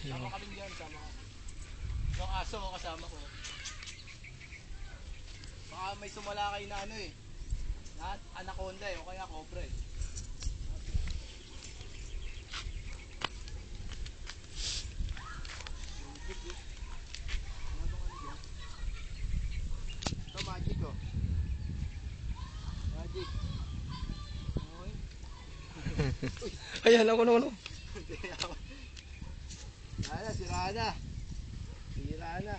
Sama kami dyan, sama ko. Yung aso ko kasama ko. Baka may sumalakay na ano eh. Na anaconda eh, o kaya cobra eh. Ito magic oh. Magic. Ayan, ako. Sira na. Sira na.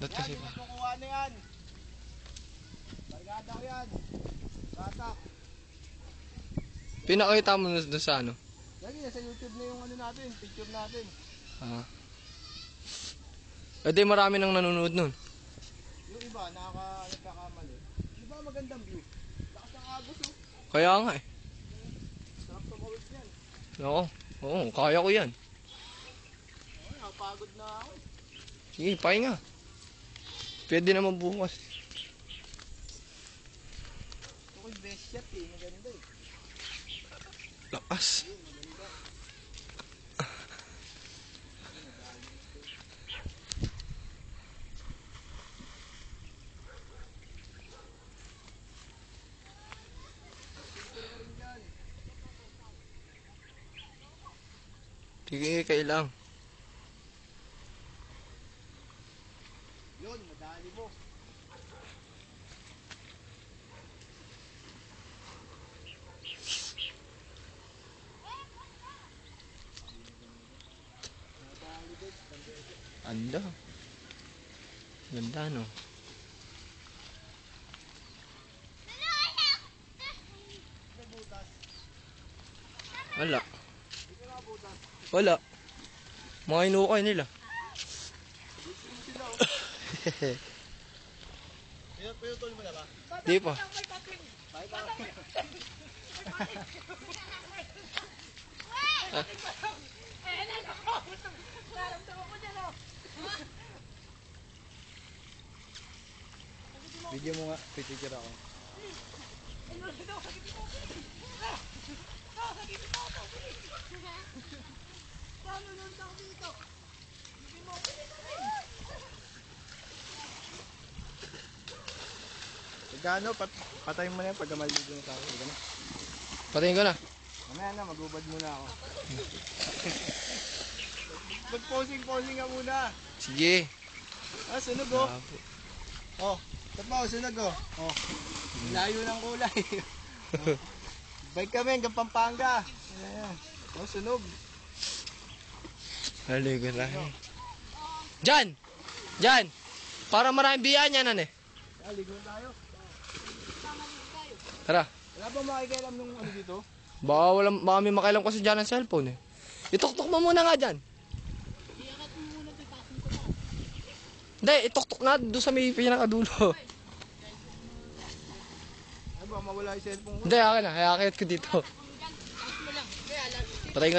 Dot kasi Yan, ba? kukuha na yan. Bargada ko yan. Batak. Pinakita mo na doon sa ano? Lagi nasa YouTube na yung ano natin, picture natin. Ah. Eh di marami nang nanonood nun. Yung iba, nagkakamali. Di ba magandang view? Lakas ng agos oh. Kaya nga eh. Sarap tumawid yan. Oo, kaya ko yan. Oh, napagod na ako. Sige, pahinga. Pwede naman bukas. Ito ko yung best shot eh, maganda eh. Lakas. Sige, kailang. Yun, madali mo. Anda. Ganda no. Wala. Wala. Mga inukay nila. Pinutol mo na ba? Di pa. Bye pa. Video mo nga, picture ako. Gano, patayin mo na yan pag maligo na tayo. Gano. Patayin ko na. Mamaya na, magubad muna ako. Mag-posing nga muna. Sige. Ah, sunog oh. Bravo. Oh, ito pa, sunog oh. Oh, layo ng kulay. Oh. Bike kami hanggang Pampanga. Ayan. Oh, sunog. Haligo na. Diyan! Diyan! Para maraming biyan yan, ano eh. Ligo na tayo. Tara. Wala ba makikialam nung ano dito? Baka may makailam kasi dyan ng cellphone eh. Ituktok mo muna nga dyan. Hindi, ituktok na doon sa may pinakadulo. Ay ba, mawala yung cellphone ko? Hindi, akin na. Hayakit ko dito.